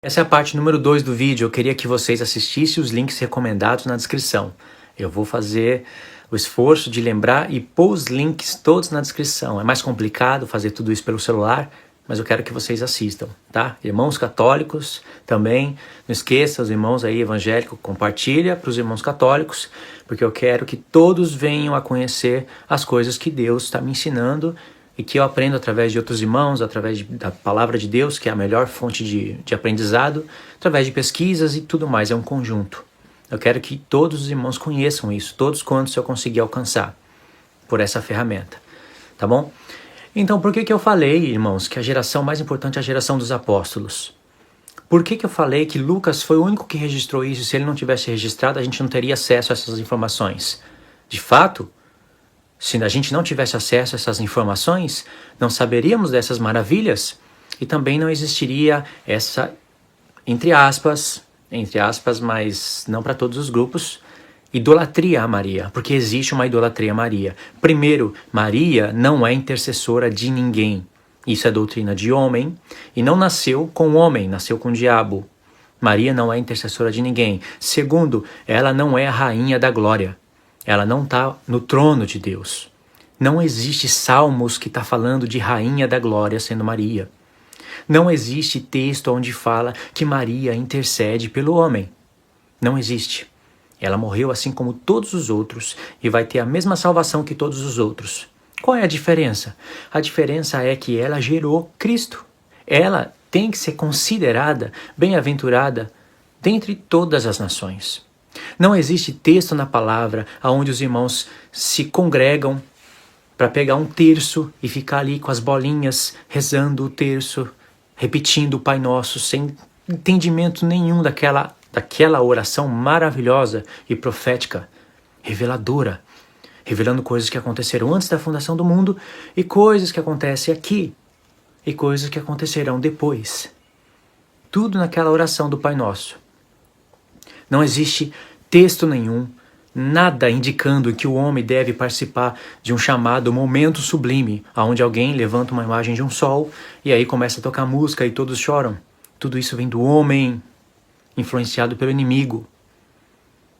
Essa é a parte número 2 do vídeo. Eu queria que vocês assistissem os links recomendados na descrição. Eu vou fazer o esforço de lembrar e pôr os links todos na descrição. É mais complicado fazer tudo isso pelo celular, mas eu quero que vocês assistam, tá? Irmãos católicos também, não esqueça, os irmãos aí evangélicos, compartilha para os irmãos católicos, porque eu quero que todos venham a conhecer as coisas que Deus está me ensinando e que eu aprendo através de outros irmãos, através da palavra de Deus, que é a melhor fonte de aprendizado, através de pesquisas e tudo mais, é um conjunto. Eu quero que todos os irmãos conheçam isso, todos quantos eu conseguir alcançar por essa ferramenta, tá bom? Então, por que eu falei, irmãos, que a geração mais importante é a geração dos apóstolos? Por que eu falei que Lucas foi o único que registrou isso? Se ele não tivesse registrado, a gente não teria acesso a essas informações. De fato, se a gente não tivesse acesso a essas informações, não saberíamos dessas maravilhas e também não existiria essa, entre aspas, mas não para todos os grupos, idolatria a Maria, porque existe uma idolatria a Maria. Primeiro, Maria não é intercessora de ninguém. Isso é doutrina de homem e não nasceu com o homem, nasceu com o diabo. Maria não é intercessora de ninguém. Segundo, ela não é a rainha da glória. Ela não está no trono de Deus. Não existe salmos que está falando de rainha da glória sendo Maria. Não existe texto onde fala que Maria intercede pelo homem. Não existe. Ela morreu assim como todos os outros e vai ter a mesma salvação que todos os outros. Qual é a diferença? A diferença é que ela gerou Cristo. Ela tem que ser considerada bem-aventurada dentre todas as nações. Não existe texto na palavra onde os irmãos se congregam para pegar um terço e ficar ali com as bolinhas, rezando o terço, repetindo o Pai Nosso, sem entendimento nenhum daquela oração maravilhosa e profética, reveladora, revelando coisas que aconteceram antes da fundação do mundo e coisas que acontecem aqui e coisas que acontecerão depois. Tudo naquela oração do Pai Nosso. Não existe texto nenhum, nada indicando que o homem deve participar de um chamado momento sublime, onde alguém levanta uma imagem de um sol e aí começa a tocar música e todos choram. Tudo isso vem do homem, influenciado pelo inimigo.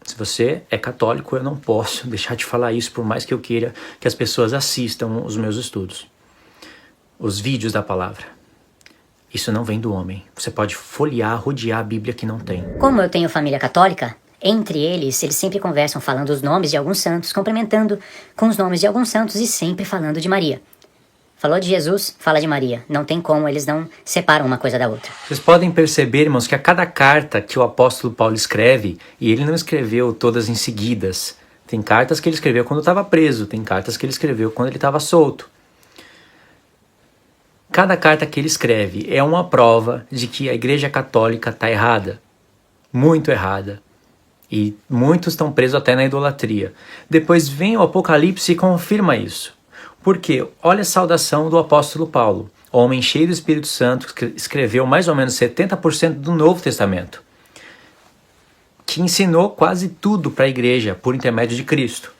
Se você é católico, eu não posso deixar de falar isso, por mais que eu queira que as pessoas assistam os meus estudos, os vídeos da palavra. Isso não vem do homem. Você pode folhear, rodear a Bíblia que não tem. Como eu tenho família católica, entre eles sempre conversam falando os nomes de alguns santos, complementando com os nomes de alguns santos e sempre falando de Maria. Falou de Jesus, fala de Maria. Não tem como, eles não separam uma coisa da outra. Vocês podem perceber, irmãos, que a cada carta que o apóstolo Paulo escreve, e ele não escreveu todas em seguidas. Tem cartas que ele escreveu quando estava preso, tem cartas que ele escreveu quando ele estava solto. Cada carta que ele escreve é uma prova de que a Igreja Católica está errada. Muito errada. E muitos estão presos até na idolatria. Depois vem o Apocalipse e confirma isso. Porque olha a saudação do apóstolo Paulo, homem cheio do Espírito Santo, que escreveu mais ou menos 70% do Novo Testamento, que ensinou quase tudo para a igreja por intermédio de Cristo.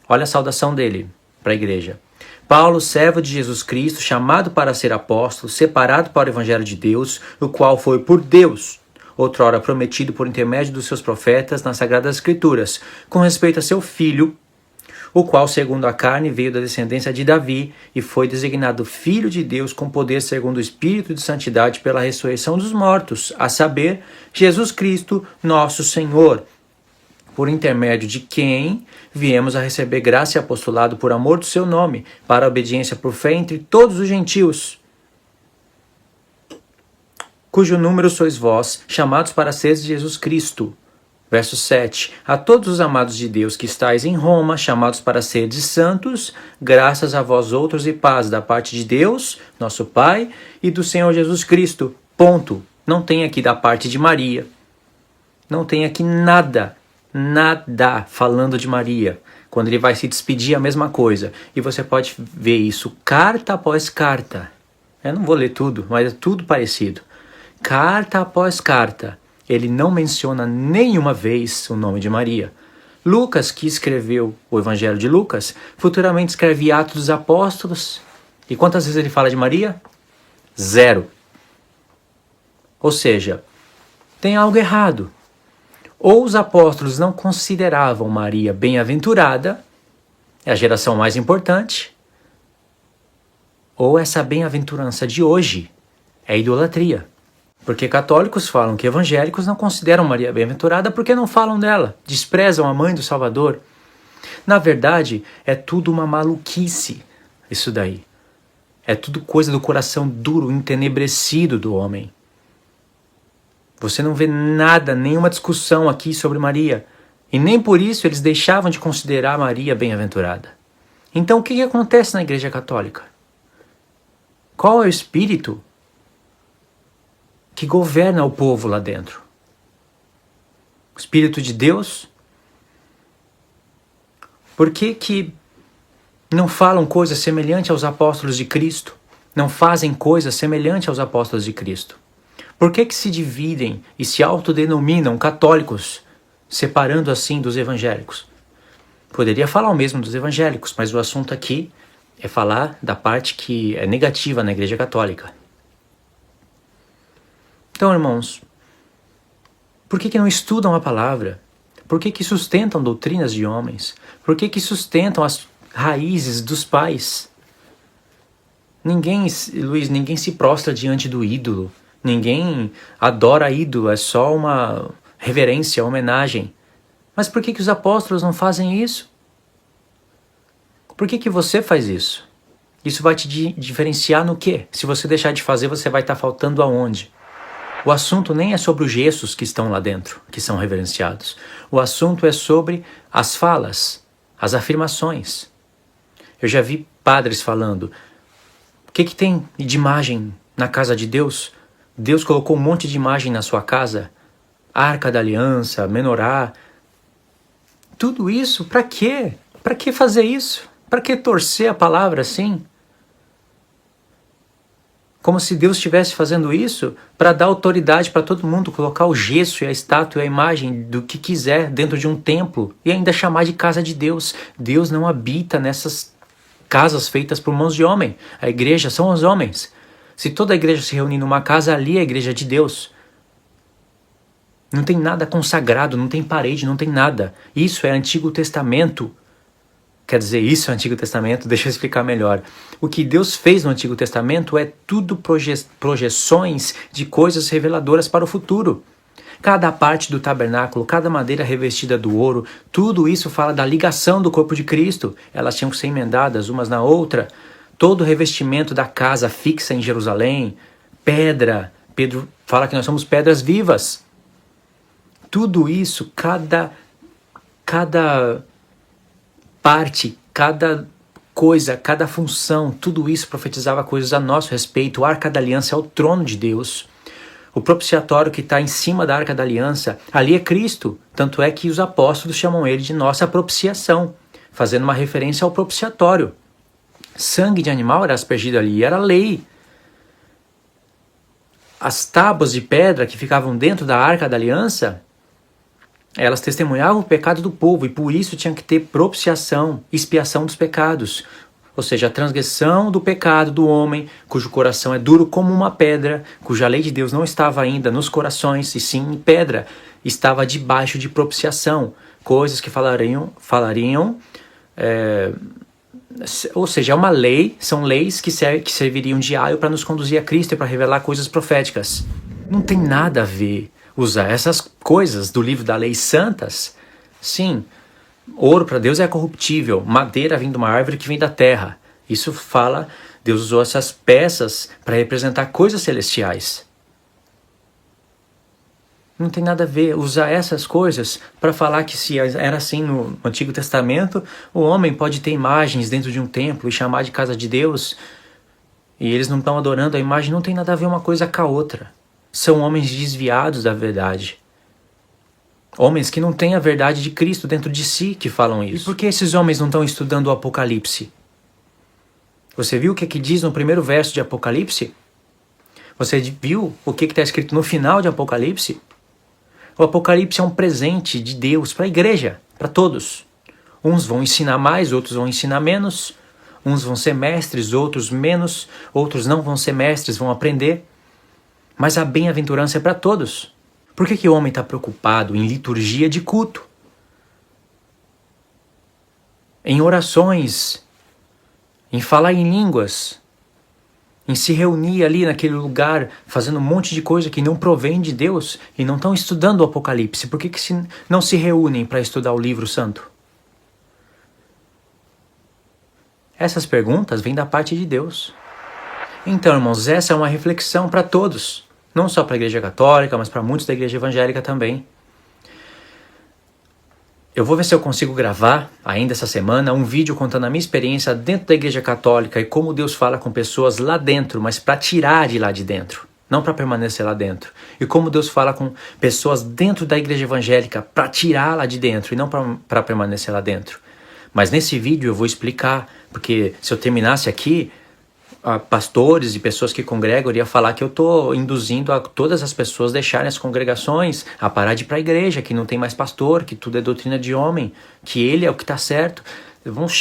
Olha a saudação dele para a igreja. Paulo, servo de Jesus Cristo, chamado para ser apóstolo, separado para o Evangelho de Deus, o qual foi por Deus, outrora prometido por intermédio dos seus profetas nas Sagradas Escrituras, com respeito a seu filho, o qual, segundo a carne, veio da descendência de Davi e foi designado Filho de Deus com poder segundo o Espírito de Santidade pela ressurreição dos mortos, a saber, Jesus Cristo, nosso Senhor, por intermédio de quem viemos a receber graça e apostolado por amor do seu nome, para a obediência por fé entre todos os gentios, cujo número sois vós, chamados para seres de Jesus Cristo. Verso 7. A todos os amados de Deus que estáis em Roma, chamados para seres santos, graças a vós outros e paz da parte de Deus, nosso Pai, e do Senhor Jesus Cristo. Ponto. Não tem aqui da parte de Maria. Não tem aqui nada falando de Maria. Quando ele vai se despedir, a mesma coisa. E você pode ver isso carta após carta. Eu não vou ler tudo, mas é tudo parecido. Carta após carta. Ele não menciona nenhuma vez o nome de Maria. Lucas, que escreveu o Evangelho de Lucas, futuramente escreve Atos dos Apóstolos. E quantas vezes ele fala de Maria? 0. Ou seja, tem algo errado. Ou os apóstolos não consideravam Maria bem-aventurada, é a geração mais importante, ou essa bem-aventurança de hoje é idolatria. Porque católicos falam que evangélicos não consideram Maria bem-aventurada porque não falam dela, desprezam a mãe do Salvador. Na verdade, é tudo uma maluquice, isso daí. É tudo coisa do coração duro, entenebrecido do homem. Você não vê nada, nenhuma discussão aqui sobre Maria. E nem por isso eles deixavam de considerar Maria bem-aventurada. Então o que acontece na Igreja Católica? Qual é o espírito que governa o povo lá dentro? O Espírito de Deus? Por que não falam coisas semelhantes aos apóstolos de Cristo? Não fazem coisas semelhantes aos apóstolos de Cristo? Por que se dividem e se autodenominam católicos, separando assim dos evangélicos? Poderia falar o mesmo dos evangélicos, mas o assunto aqui é falar da parte que é negativa na Igreja Católica. Então, irmãos, por que não estudam a palavra? Por que sustentam doutrinas de homens? Por que sustentam as raízes dos pais? Ninguém se prostra diante do ídolo. Ninguém adora ídolo, é só uma reverência, homenagem. Mas por que os apóstolos não fazem isso? Por que você faz isso? Isso vai te diferenciar no quê? Se você deixar de fazer, você vai estar faltando aonde? O assunto nem é sobre os gestos que estão lá dentro, que são reverenciados. O assunto é sobre as falas, as afirmações. Eu já vi padres falando, o que tem de imagem na casa de Deus? Deus colocou um monte de imagem na sua casa, Arca da Aliança, Menorá. Tudo isso, para quê? Para que fazer isso? Para que torcer a palavra assim? Como se Deus estivesse fazendo isso para dar autoridade para todo mundo, colocar o gesso e a estátua e a imagem do que quiser dentro de um templo e ainda chamar de casa de Deus. Deus não habita nessas casas feitas por mãos de homem. A igreja são os homens. Se toda a igreja se reunir numa casa, ali é a igreja de Deus. Não tem nada consagrado, não tem parede, não tem nada. Isso é Antigo Testamento. Quer dizer, isso é Antigo Testamento, deixa eu explicar melhor. O que Deus fez no Antigo Testamento é tudo projeções de coisas reveladoras para o futuro. Cada parte do tabernáculo, cada madeira revestida do ouro, tudo isso fala da ligação do corpo de Cristo. Elas tinham que ser emendadas umas na outra. Todo o revestimento da casa fixa em Jerusalém, pedra, Pedro fala que nós somos pedras vivas. Tudo isso, cada parte, cada coisa, cada função, tudo isso profetizava coisas a nosso respeito. A Arca da Aliança é o trono de Deus. O propiciatório que está em cima da Arca da Aliança, ali é Cristo. Tanto é que os apóstolos chamam ele de nossa propiciação, fazendo uma referência ao propiciatório. Sangue de animal era aspergido ali, era lei. As tábuas de pedra que ficavam dentro da Arca da Aliança, elas testemunhavam o pecado do povo e por isso tinha que ter propiciação, expiação dos pecados. Ou seja, a transgressão do pecado do homem, cujo coração é duro como uma pedra, cuja lei de Deus não estava ainda nos corações, e sim em pedra, estava debaixo de propiciação. Coisas que falariam ou seja, é uma lei, são leis que serviriam de aio para nos conduzir a Cristo e para revelar coisas proféticas. Não tem nada a ver usar essas coisas do livro da lei santas. Sim, ouro para Deus é corruptível, madeira vem de uma árvore que vem da terra. Isso fala, Deus usou essas peças para representar coisas celestiais. Não tem nada a ver usar essas coisas para falar que se era assim no Antigo Testamento, o homem pode ter imagens dentro de um templo e chamar de casa de Deus, e eles não estão adorando a imagem. Não tem nada a ver uma coisa com a outra. São homens desviados da verdade. Homens que não têm a verdade de Cristo dentro de si que falam isso. E por que esses homens não estão estudando o Apocalipse? Você viu o que diz no primeiro verso de Apocalipse? Você viu o que está escrito no final de Apocalipse? O Apocalipse é um presente de Deus para a igreja, para todos. Uns vão ensinar mais, outros vão ensinar menos. Uns vão ser mestres, outros menos. Outros não vão ser mestres, vão aprender. Mas a bem-aventurança é para todos. Por que o homem está preocupado em liturgia de culto? Em orações, em falar em línguas, em se reunir ali naquele lugar, fazendo um monte de coisa que não provém de Deus e não estão estudando o Apocalipse? Por que não se reúnem para estudar o livro santo? Essas perguntas vêm da parte de Deus. Então, irmãos, essa é uma reflexão para todos. Não só para a Igreja Católica, mas para muitos da Igreja Evangélica também. Eu vou ver se eu consigo gravar, ainda essa semana, um vídeo contando a minha experiência dentro da Igreja Católica e como Deus fala com pessoas lá dentro, mas para tirar de lá de dentro, não para permanecer lá dentro. E como Deus fala com pessoas dentro da Igreja Evangélica para tirar lá de dentro e não para permanecer lá dentro. Mas nesse vídeo eu vou explicar, porque se eu terminasse aqui, pastores e pessoas que congregam iria falar que eu estou induzindo a todas as pessoas deixarem as congregações, a parar de ir para a igreja, que não tem mais pastor, que tudo é doutrina de homem, que ele é o que está certo.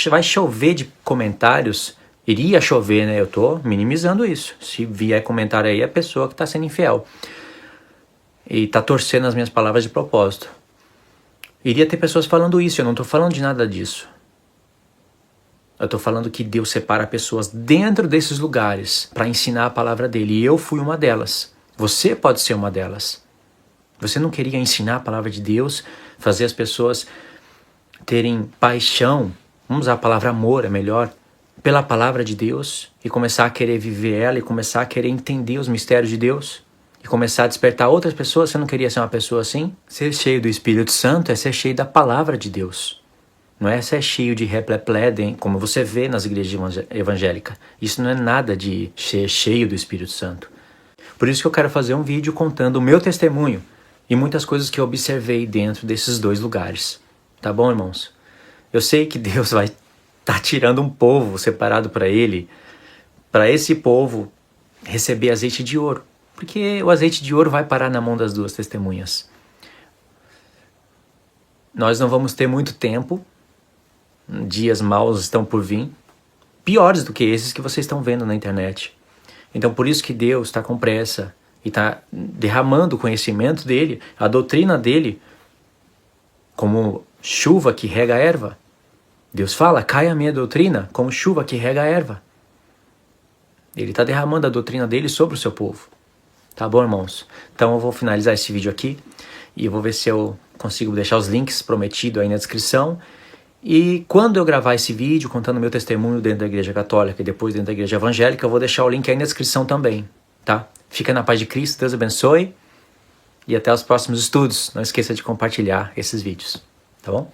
Vai chover de comentários, iria chover, né? Eu estou minimizando isso. Se vier comentário aí, é a pessoa que está sendo infiel e está torcendo as minhas palavras de propósito. Iria ter pessoas falando isso, eu não estou falando de nada disso. Eu estou falando que Deus separa pessoas dentro desses lugares para ensinar a palavra dele. E eu fui uma delas. Você pode ser uma delas. Você não queria ensinar a palavra de Deus, fazer as pessoas terem paixão, vamos usar a palavra amor, é melhor, pela palavra de Deus e começar a querer viver ela e começar a querer entender os mistérios de Deus e começar a despertar outras pessoas? Você não queria ser uma pessoa assim? Ser cheio do Espírito Santo é ser cheio da palavra de Deus. Não é ser cheio de repleplé, como você vê nas igrejas evangélicas. Isso não é nada de ser cheio do Espírito Santo. Por isso que eu quero fazer um vídeo contando o meu testemunho e muitas coisas que eu observei dentro desses dois lugares. Tá bom, irmãos? Eu sei que Deus vai estar tirando um povo separado para Ele, para esse povo receber azeite de ouro. Porque o azeite de ouro vai parar na mão das duas testemunhas. Nós não vamos ter muito tempo. Dias maus estão por vir, piores do que esses que vocês estão vendo na internet. Então por isso que Deus está com pressa e está derramando o conhecimento dele, a doutrina dele, como chuva que rega a erva. Deus fala, cai a minha doutrina como chuva que rega a erva. Ele está derramando a doutrina dele sobre o seu povo. Tá bom, irmãos? Então eu vou finalizar esse vídeo aqui e eu vou ver se eu consigo deixar os links prometidos aí na descrição. E quando eu gravar esse vídeo contando meu testemunho dentro da Igreja Católica e depois dentro da Igreja Evangélica, eu vou deixar o link aí na descrição também, tá? Fica na paz de Cristo, Deus abençoe e até os próximos estudos. Não esqueça de compartilhar esses vídeos, tá bom?